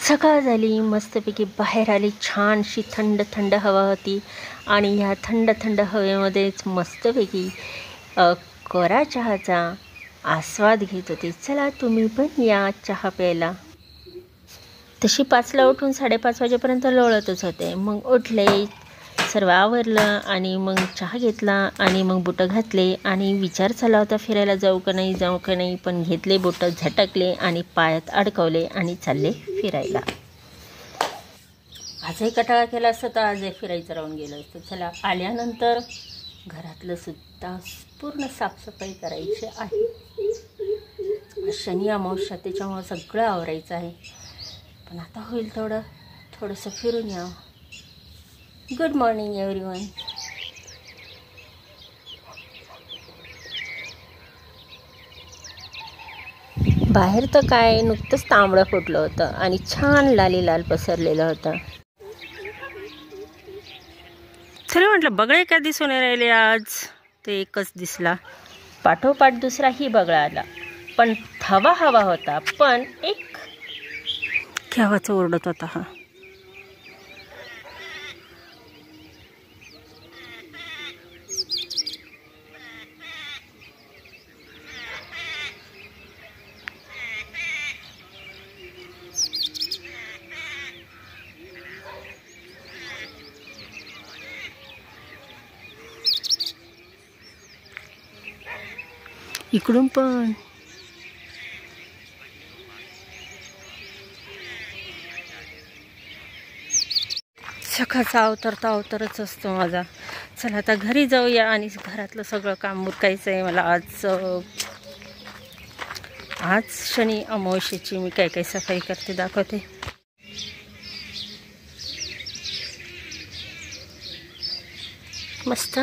सकाळ झाली, मस्तपैकी बाहेर आली, छानशी थंड थंड हवा होती आणि ह्या थंड थंड हवेमध्येच मस्तपैकी कोरा चहाचा आस्वाद घेत होते. चला तुम्ही पण या चहा प्यायला. तशी 5ला उठून 5:30 वाजेपर्यंत लोळतच होते. मग उठले, सर्व आवरलं आणि मग चहा घेतला आणि मग बुटं घातले आणि विचार चालला होता फिरायला जाऊ का नाही, पण घेतले बुटं, झटकले आणि पायात अडकवले आणि चालले फिरायला. आजही कटाळा केला असतं तर आजही फिरायचं राहून गेलं असतं. चला, आल्यानंतर घरातलं सुद्धा पूर्ण साफसफाई करायची आहे. शनी अमावस्या, त्याच्यामुळं सगळं आवरायचं आहे. पण आता होईल थोडंसं फिरून यावं. Good morning everyone. बाहेर तर काय नुकतंच तांबडं फुटलं होतं आणि छान लाल पसरलेलं होतं. तरी म्हटलं बगळे का दिसून राहिले आज, ते एकच दिसला. पाठोपाठ दुसराही बगळा आला, पण हवा होता, पण एक केव्हाचा ओरडत होता हा. इकडून पण सकाळचा अवतरच असतो माझा. चला आता घरी जाऊया आणि घरातलं सगळं काम उरकायचं आहे मला. आज शनी अमावस्येची मी काय सफाई करते दाखवते. मस्त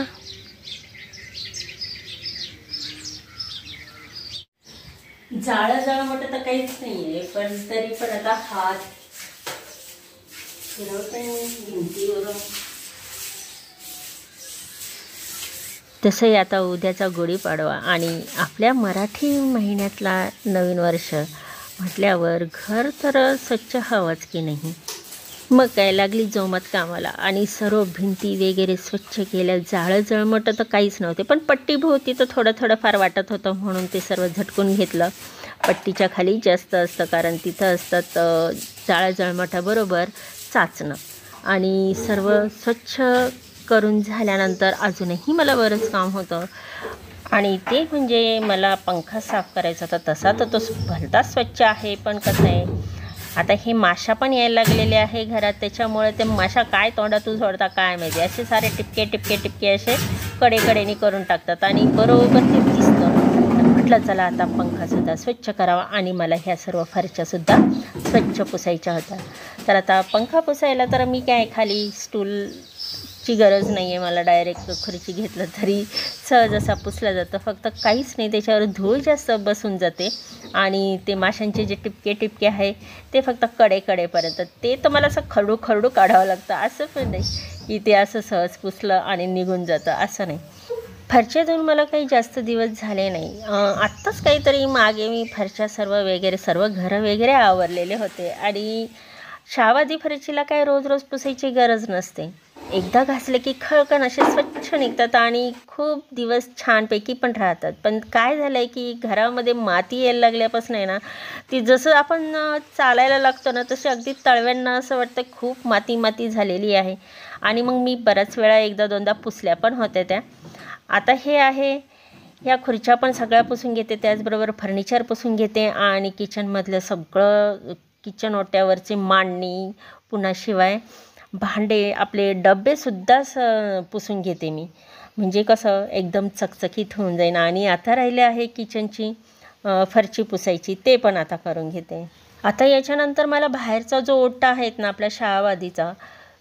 जाळं म्हटलं तर काहीच नाहीये, पण तरी पण आता हात फिरवते भिंतीवरून. तसंही आता उद्याचा गुढीपाडवा आणि आपल्या मराठी महिन्यातला नवीन वर्ष म्हटल्यावर घर तर स्वच्छ हवंच की नाही. मग काय लागली जोमात कामाला आणि सर्व भिंती वगैरे स्वच्छ केल्या. जळमटं तर काहीच नव्हते, पण पट्टीभोवती तर थोडं फार वाटत होतं, म्हणून ते सर्व झटकून घेतलं. पट्टीच्या खाली जास्त असतं, कारण तिथं असतात जळमटाबरोबर चाचणं. आणि सर्व स्वच्छ करून झाल्यानंतर अजूनही मला बरंच काम होतं आणि ते म्हणजे मला पंखा साफ करायचा होता. तसा तर तो भलताच स्वच्छ आहे, पण कसं आहे आता हे माशा पण यायला लागलेले आहे घरात, त्याच्यामुळे ते माशा काय तोंडातून सोडता काय माहिती, असे सारे टिपके असे कडेने करून टाकतात आणि बरोबर ते दिसतं. म्हटलं चला आता पंखासुद्धा स्वच्छ करावा आणि मला ह्या सर्व फरशासुद्धा स्वच्छ पुसायच्या होत्या. तर आता पंखा पुसायला तर मी काय खाली स्टूलची गरज नाही आहे, मला डायरेक्ट खुर्ची घेतलं तरी सहज असा पुसला जातं. फक्त काहीच नाही, त्याच्यावर धूळ जास्त बसून जाते आणि ते माशांचे जे टिपके आहे ते फक्त कडेपर्यंत, ते तर मला असं खरडू काढावं लागतं. असं पण नाही की ते असं सहज पुसलं आणि निघून जातं, असं नाही. फरशा धुवून मला काही जास्त दिवस झाले नाही. आत्ताच काहीतरी मागे मी फरशा सर्व घरं वगैरे आवरलेले होते आणि शावादी फरशीला काय रोज पुसायची गरज नसते. एकदा घासले की खळकण असे स्वच्छ निघतात आणि खूप दिवस छानपैकी पण राहतात. पण काय झालं आहे की घरामध्ये माती यायला लागल्यापासून आहे ना, ती जसं आपण चालायला लागतो ना, तशी अगदी तळव्यांना असं वाटतं खूप माती झालेली आहे. आणि मग मी बऱ्याच वेळा 1-2दा पुसल्या पण होत्या त्या. आता हे आहे, ह्या खुर्च्या पण सगळ्या पुसून घेते, त्याचबरोबर फर्निचर पुसून घेते आणि किचनमधलं सगळं किचन ओट्यावरची मांडणी, पुन्हा शिवाय भांडे, आपले डब्बेसुद्धा पुसून घेते मी, म्हणजे कसं एकदम चकचकीत होऊन जाईन. आणि आता राहिले आहे किचनची फरशी पुसायची, ते पण आता करून घेते. आता याच्यानंतर मला बाहेरचा जो ओटा आहेत ना आपल्या शावादीचा,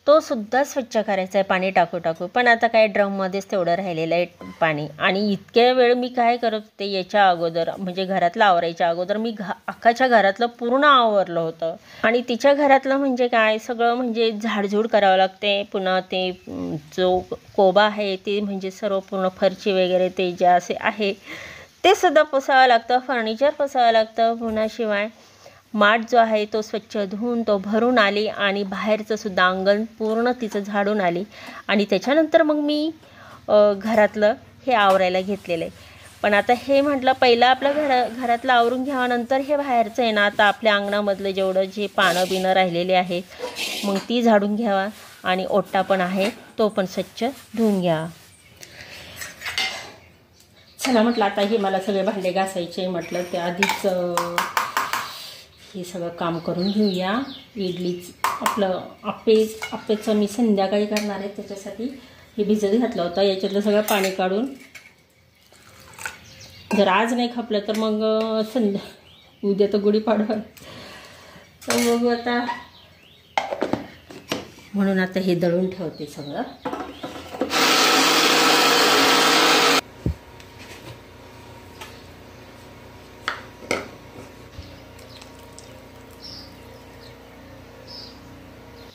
तो सुद्धा स्वच्छ करायचा आहे पाणी टाकू. पण आता काय ड्रममध्येच तेवढं राहिलेलं आहे पाणी. आणि इतक्या वेळ मी काय करत होते, याच्या अगोदर म्हणजे घरातलं आवरायच्या अगोदर मी अख्खाच्या घरातलं पूर्ण आवरलं होतं. आणि तिच्या घरातलं म्हणजे काय सगळं म्हणजे झाडझूड करावं लागते. पुन्हा ते जो कोबा आहे ते म्हणजे सर्व पूर्ण फरशी वगैरे ते जे असे आहे ते सुद्धा पुसावं लागतं, फर्निचर पुसावं लागतं. पुन्हा शिवाय माठ जो आहे तो स्वच्छ धुवून तो भरून आली आणि बाहेरचं सुद्धा अंगण पूर्ण तिचं झाडून आली आणि त्याच्यानंतर मग मी घरातलं हे आवरायला घेतलेलं आहे. पण आता हे म्हटलं पहिलं आपलं घरातलं आवरून घ्यावं, नंतर हे बाहेरचं आहे ना, आता आपल्या अंगणामधलं जेवढं जे पानं बिनं राहिलेले आहे मग ती झाडून घ्यावा आणि ओटा पण आहे तो पण स्वच्छ धुवून घ्यावा. चला म्हटलं आता हे मला सगळे भांडे घासायचे, म्हटलं ते आधीच हे सगळं काम करून घेऊया. इडलीच आपलं आप्पेचं मी संध्याकाळी करणार आहे, त्याच्यासाठी हे भिजत घातलं होतं. याच्यातलं सगळं पाणी काढून जर आज नाही खपलं तर मग उद्या तर गुढीपाडवा तर बघू आता, म्हणून आता हे दळून ठेवते सगळं.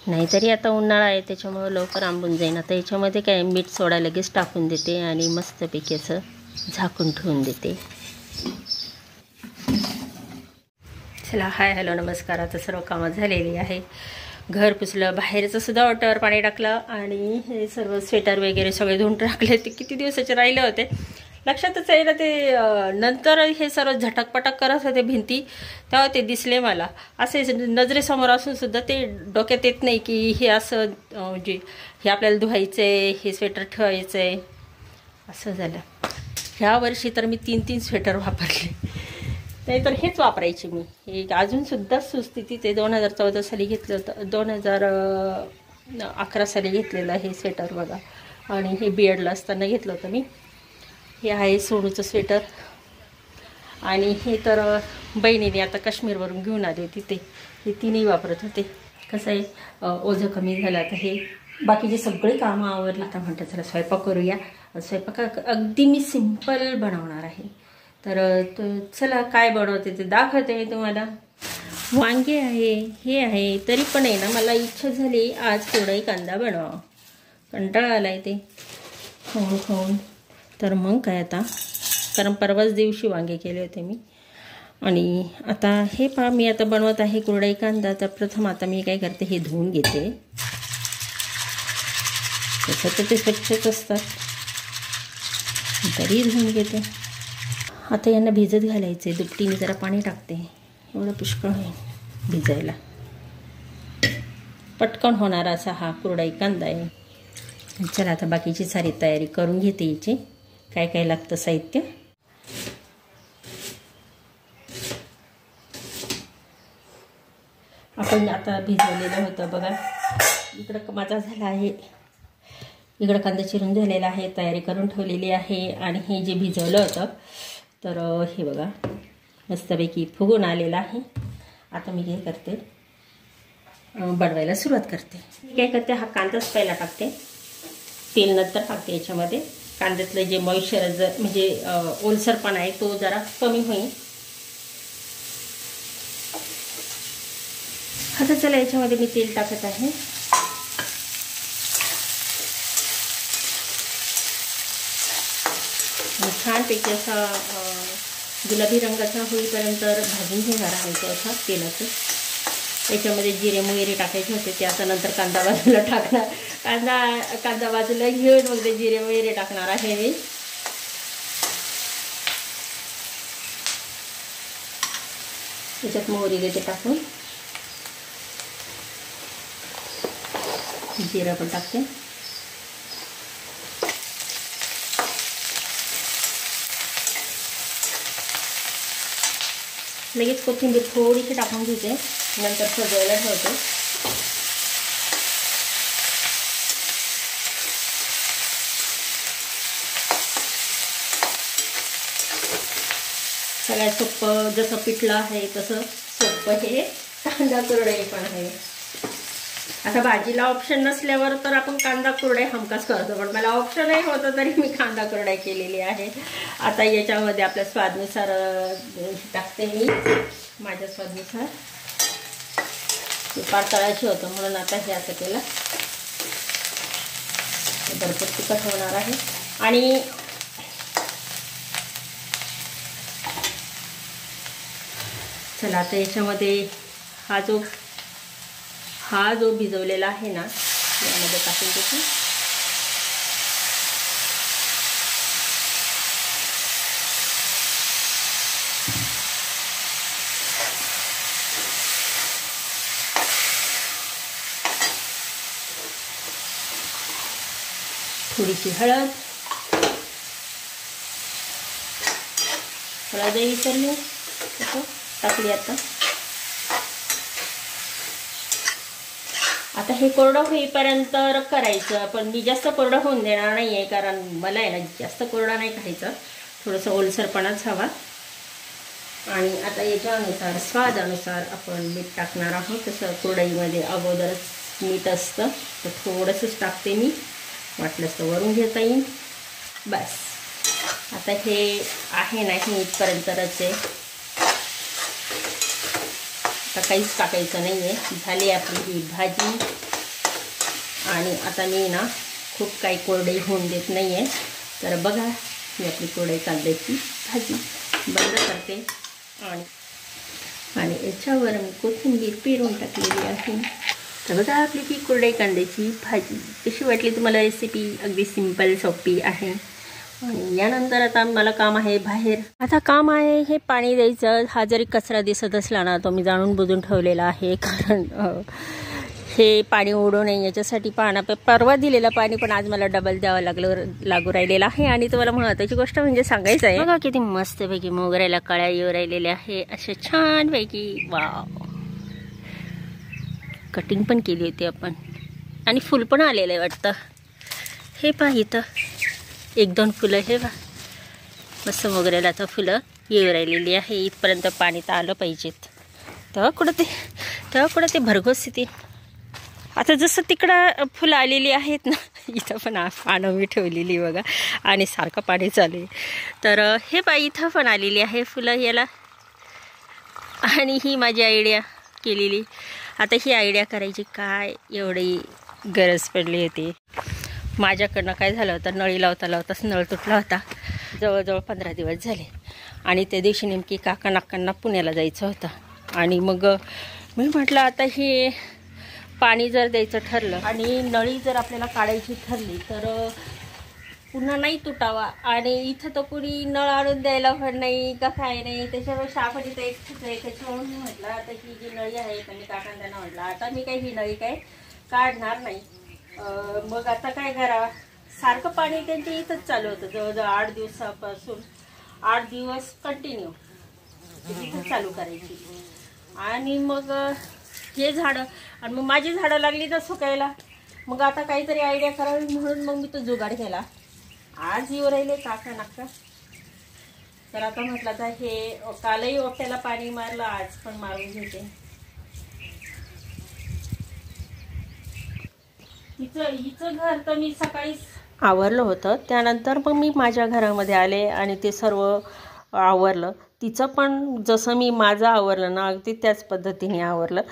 नाहीतरी आता उन्हाळा आहे त्याच्यामुळं लवकर आंबून जाईन. आता याच्यामध्ये काय मीठ सोडा लगेच टाकून देते आणि मस्तपैकी असं झाकून ठेवून देते. चला, हाय हॅलो नमस्कार. आता सर्व कामं झालेली आहे. घर पुसलं, बाहेरचं सुद्धा ओट्यावर पाणी टाकलं आणि हे सर्व स्वेटर वगैरे सगळे धुवून टाकले. ते किती दिवसाचे राहिले होते लक्षातच आहे ना, ते नंतर हे सर्व झटकपटक करत होते भिंती, तेव्हा ते दिसले मला. असे नजरेसमोर असून सुद्धा ते डोक्यात येत नाही की हे असं म्हणजे हे आपल्याला धुवायचं आहे, हे स्वेटर ठेवायचं आहे. असं झालं. ह्या वर्षी तर मी 3 स्वेटर वापरले, नाहीतर हेच वापरायचे मी. हे अजूनसुद्धा सुस्थितीत आहे. 2014 साली घेतलं होतं, 2011 साली घेतलेलं हे स्वेटर बघा. आणि हे बीएडला असताना घेतलं होतं मी. हे आहे सोनूचं स्वेटर आणि हे तर बहिणीने आता काश्मीरवरून घेऊन आली होती, हे तिन्ही वापरत होते. कसं आहे ओझं कमी झालं. आता हे बाकीचे सगळे कामं आवरली. आता म्हणतात चला स्वयंपाक करूया. स्वयंपाक अगदी मी सिंपल बनवणार आहे. तर चला काय बनवते ते दाखवते तुम्हाला. वांगे आहे, हे आहे, तरी पण आहे ना मला इच्छा झाली आज थोडाही कांदा बनवावा. कंटाळा आला आहे ते खाऊन खाऊन. तर मग काय आता, कारण परवाच दिवशी वांगे केले होते मी. आणि आता हे पहा मी आता बनवत आहे कुरडई कांदा. तर प्रथम आता मी काय करते, हे धुवून घेते. तसं तर ते स्वच्छच असतात, तरी धुवून घेते. आता यांना भिजत घालायचे. दुपटीने जरा पाणी टाकते, एवढं पुष्कळ होईल भिजायला. पटकन होणारा असा हा कुरडई कांदा आहे. चला आता बाकीची सारी तयारी करून घेते. याची काय काय लागतं साहित्य. आपण आता भिजवलेलं होतं बघा. इकडं माझा झाला आहे, इकडं कांदा चिरून झालेला आहे, तयारी करून ठेवलेली आहे. आणि हे जे भिजवलं होतं तर हे बघा मस्तपैकी फुगून आलेलं आहे. आता मी काय करते, बनवायला सुरुवात करते. काय करते, हा कांदाच पहिला टाकते, तेल नंतर टाकते. याच्यामध्ये कांद्यातलं जे मॉइश्चरायझर म्हणजे ओलसरपणा आहे तो जरा कमी होईल. आता चला याच्यामध्ये मी तेल टाकत आहे. छानपैकी असा गुलाबी रंगाचा होईपर्यंत भाजून घेणार आहे तो असा तेलाचं. याच्यामध्ये जिरे मोहरी टाकायचे होते ते आता नंतर कांदा बाजूला टाकणार. कांदा बाजूला घेऊन मग ते जिरे मोहरी टाकणार आहे मी. त्याच्यात मोहरी देते टाकून, जिरा पण टाकते. लगेच कोथिंबीर थोडीशी टाकून घेते, नंतर सजवायला ठेवते. सगळ्यात सोपं जसं पिठलं आहे तसं सोपं हे कांदा कुरडई पण आहे. आता भाजीला ऑप्शन नसल्यावर तर आपण कांदा कुरडई हमखास करतो, पण मला ऑप्शनही होतं तरी मी कांदा कुरडई केलेली आहे. आता याच्यामध्ये आपल्या स्वादनुसार टाकते मी, माझ्या स्वादनुसार. पातळाची होतं म्हणून आता हे असं केलं. भरपूर तिखट होणार आहे. आणि चला आता याच्यामध्ये हा जो भिजवलेला आहे ना यामध्ये टाकून देते. थोडीशी हळद विसरली टाकली. आता हे कोरडं होईपर्यंत करायचं, पण मी जास्त कोरडं होऊन देणार नाही आहे, कारण मला आहे ना जास्त कोरडा नाही खायचं, थोडंसं ओलसरपणाच हवा. आणि आता याच्यानुसार स्वादानुसार आपण मीठ टाकणार आहोत. तसं कोरडईमध्ये अगोदरच मीठ असतं, तर थोडंसंच टाकते मी, वाटलंच तर वरून घेता येईल. बस आता हे आहे ना हे इथपर्यंतच आहे, आता काहीच टाकायचं नाही आहे. झाली आपली ही भाजी. आणि आता मी ना खूप काही कोरडई होऊन देत नाही आहे, तर बघा मी आपली कोरडई कांद्याची भाजी बंद करते. आणि याच्यावर मी कोथिंबीर पेरून टाकलेली आहे. तर बघा आपली ही कोरडई कांद्याची भाजी कशी वाटली तुम्हाला रेसिपी. अगदी सिंपल सोपी आहे. आणि यानंतर आता मला काम आहे बाहेर. आता काम आहे हे पाणी द्यायचं. हा जरी कचरा दिसत असला ना तो मी जाणून बुजून ठेवलेला आहे, कारण हे पाणी ओढू नये याच्यासाठी. परवा दिलेलं पाणी पण आज मला डबल द्यावं लागू राहिलेलं आहे. आणि तुम्हाला महत्त्वाची गोष्ट म्हणजे सांगायचं आहे, बघा किती मस्तपैकी मोगऱ्याला कळ्या येऊ राहिलेल्या आहे असे छानपैकी. वाव, कटिंग पण केली होती आपण आणि फुल पण आलेलं आहे वाटतं. हे पहा इथं 1-2 फुलं, हे पहा मस्त मोगऱ्याला आता फुलं येऊ राहिलेली आहे. इथपर्यंत पाणी तर आलं पाहिजेत, तेव्हा कुठं ते भरघोस येते. आता जसं तिकडं फुलं आलेली आहेत ना, इथं पण पानं मी ठेवलेली बघा, आणि सारखं पाणी चालू आहे. तर हे पहा इथं पण आलेली आहे फुलं याला. आणि ही माझी आयडिया केलेली. आता ही आयडिया करायची काय एवढी गरज पडली होती. माझ्याकडनं काय झालं होतं, नळी लावताच नळ तुटला होता. जवळजवळ 15 दिवस झाले. आणि त्या दिवशी नेमकी काकांना पुण्याला जायचं होतं. आणि मग मी म्हटलं आता हे पाणी जर द्यायचं ठरलं आणि नळी जर आपल्याला काढायची ठरली तर पुन्हा नाही तुटावा. आणि इथं तर कुणी नळ आणून द्यायला पण नाही का काय नाही. त्याच्यापेक्षा आपण इथं त्याच्यामुळे मी म्हटलं आता ही जी नळी आहे तर मी काकांना म्हटलं आता मी काही ही नळी काय काढणार नाही. मग आता काय करावं, सारखं पाणी त्यांच्या इथंच चालू होतं. जवळजवळ 8 दिवसापासून 8 दिवस कंटिन्यू इथंच चालू करायची. आणि मग हे झाडं आणि मग माझी झाडं लागली तर सुकायला. मग आता काहीतरी आयडिया करावी म्हणून मग मी तो जुगाड केला. आज येऊ राहिले काका. तर आता म्हटलं आता हे कालही ओट्याला पाणी मारलं, आज पण मारून घेते. हिचं घर तर मी सकाळीच आवरलं होतं. त्यानंतर मग मी माझ्या घरामध्ये आले आणि ते सर्व आवरलं. तिचं पण जसं मी माझं आवरलं ना अगदी त्याच पद्धतीने आवरलं.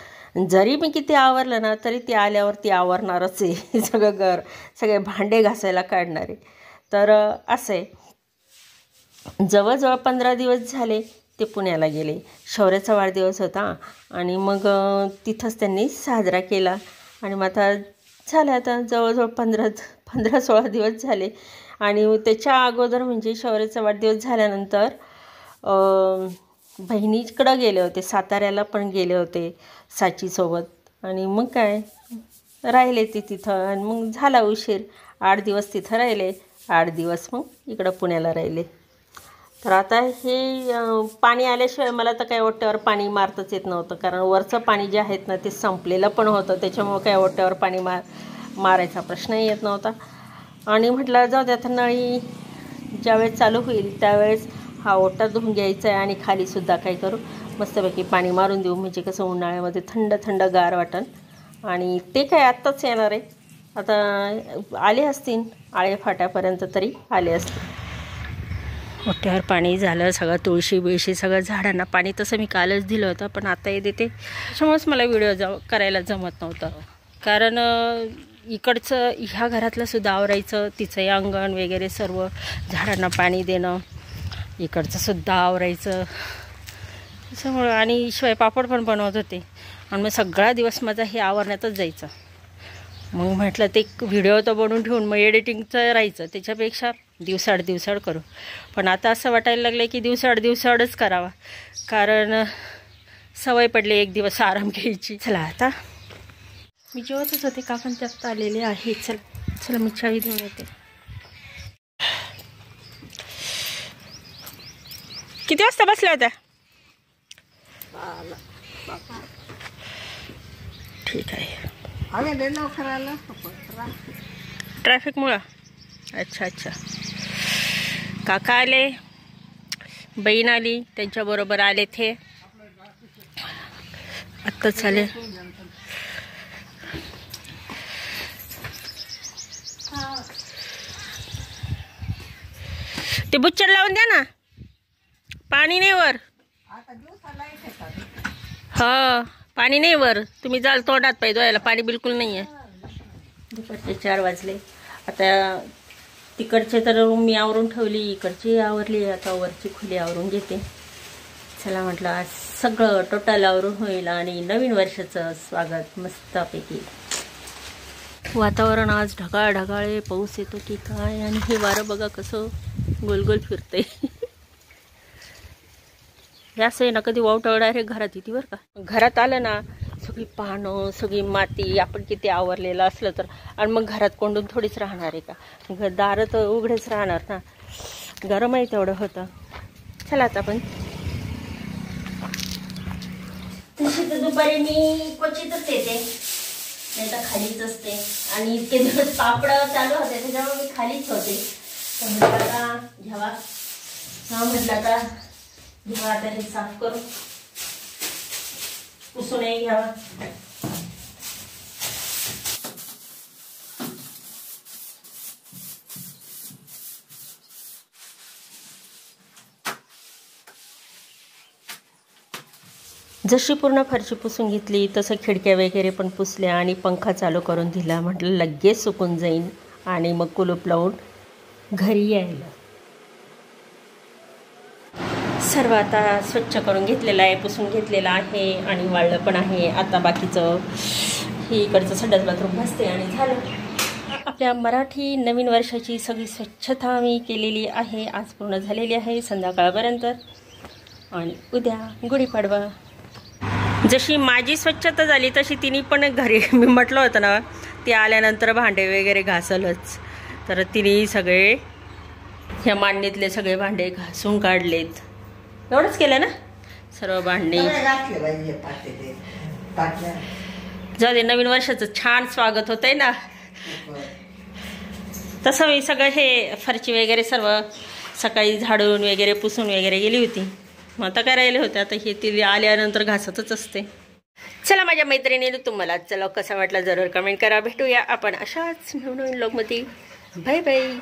जरी मी किती आवरलं ना तरी ती आल्यावर ती आवरणारच आहे. सगळं घर, सगळे भांडे घासायला काढणारे. तर असे जवळजवळ 15 दिवस झाले ते पुण्याला गेले. शौर्याचा वाढदिवस होता आणि मग तिथंच त्यांनी साजरा केला. आणि मग आता झालं आता जवळजवळ 15-16 दिवस झाले. आणि त्याच्या अगोदर म्हणजे शौर्याचा वाढदिवस झाल्यानंतर बहिणीकडं गेले होते, साताऱ्याला पण गेले होते साचीसोबत. आणि मग काय राहिले ते तिथं. आणि मग झाला उशीर. 8 दिवस तिथं राहिले, 8 दिवस मग इकडं पुण्याला राहिले. तर आता हे पाणी आल्याशिवाय मला तर काय ओट्यावर पाणी मारताच येत नव्हतं, कारण वरचं पाणी जे आहेत ना ते संपलेलं पण होतं. त्याच्यामुळं काय ओट्यावर पाणी मारायचा प्रश्नही येत नव्हता. आणि म्हटलं जाऊ द्या, आता नळी ज्यावेळेस चालू होईल त्यावेळेस हा ओटा धुवून घ्यायचा आहे आणि खालीसुद्धा काय करू मस्तपैकी पाणी मारून देऊ, म्हणजे कसं उन्हाळ्यामध्ये थंड गार वाटन. आणि ते काय आत्ताच येणार आहे, आता आले असतील आळे फाट्यापर्यंत तरी आले असतील. ओट्यावर पाणी झालं, सगळं तुळशी बिळशी सगळं झाडांना पाणी तसं मी कालच दिलं होतं, पण आता हे देते. त्याच्यामुळेच मला व्हिडिओ करायला जमत नव्हतं, कारण इकडचं ह्या घरातलं सुद्धा आवरायचं, तिचंही अंगण वगैरे सर्व झाडांना पाणी देणं, इकडचं सुद्धा आवरायचं. त्याच्यामुळं आणि शिवाय पापड पण बनवत होते आणि मग सगळा दिवस माझा हे आवरण्यातच जायचा. मग म्हटलं ते व्हिडिओ तर बनवून ठेवून मग एडिटिंगचं राहायचं, त्याच्यापेक्षा दिवसाड करू. पण आता असं वाटायला लागलं की दिवसाडच करावा, कारण सवय पडली एक दिवस आराम घ्यायची. चला आता मी जेवतच होते, काकण त्यात आलेले आहे. चला मी चावी घेऊन येते. किती वाजता बसल्या होत्या? ठीक आहे. ट्रॅफिकमुळं. अच्छा. काका आले, बहीण आली, त्यांच्याबरोबर आले ते आत्ताच आले. ते बुच्चर लावून द्या ना, पाणी नाही वर. हा पाणी नाही वर, तुम्ही जाल तोंडात पाय धुवायला, पाणी बिलकुल नाही आहे. दुपारचे 4 वाजले. आता तिकडचे तर मी आवरून ठेवली, इकडची आवरली, आता वरची खुली आवरून घेते. चला म्हटलं आज सगळं टोटल आवरून होईल आणि नवीन वर्षाचं स्वागत मस्तपैकी. वातावरण आज ढगाळ आहे, पाऊस येतो की काय, आणि हे वारं बघा कसं गोल फिरतंय. असं आहे ना, कधी वावटं डायरेक्ट घरात येते बरं का. घरात आलं ना सगळी पानं, सगळी माती, आपण किती आवरलेलं असलं तर, आणि मग घरात कोंडून थोडीच राहणार आहे का, दारं तर उघडेच राहणार ना, गरम आहे तेवढं होतं. चला आता आपण तशी तर दुपारी मी क्वचितच येते, नाही तर खालीच असते, आणि इतके दिवस पापड चालू होते त्याच्यामुळे मी खालीच होते. तर म्हटलं आता घ्यावा, घ्यावा आता हे साफ करून पुसूनही घ्यावा. जशी पूर्ण फरशी पुसून घेतली तसं खिडक्या वगैरे पण पुसल्या आणि पंखा चालू करून दिला. म्हटलं लगेच सुकून जाईन आणि मग कुलूप लावून घरी यायला. सर्व आता स्वच्छ करून घेतलेलं आहे, पुसून घेतलेलं आहे आणि वाळलं पण आहे. आता बाकीचं हे इकडचं संडास बाथरूम घासते आणि झालं. आपल्या मराठी नवीन वर्षाची सगळी स्वच्छता मी केलेली आहे, आज पूर्ण झालेली आहे संध्याकाळपर्यंत. आणि उद्या गुढीपाडवा. जशी माझी स्वच्छता झाली तशी तिने पण घरी, मी म्हटलं होतं ना ती आल्यानंतर भांडे वगैरे घासलच, तर तिने सगळे ह्या मांडणीतले सगळे भांडे घासून काढलेत. एवढंच केलं ना, सर्व भांडी. जाऊ दे, नवीन वर्षाचं छान स्वागत होतंय ना. तसं मी सगळं हे फरची वगैरे सर्व सकाळी झाडून वगैरे पुसून वगैरे गेली होती. मग आता काय राहिले होते, आता हे ती आल्यानंतर घासतच असते. चला माझ्या मैत्रिणीने तुम्हाला चला कसा वाटला जरूर कमेंट करा. भेटूया आपण अशाच नवीन व्लॉगमध्ये. Bye bye.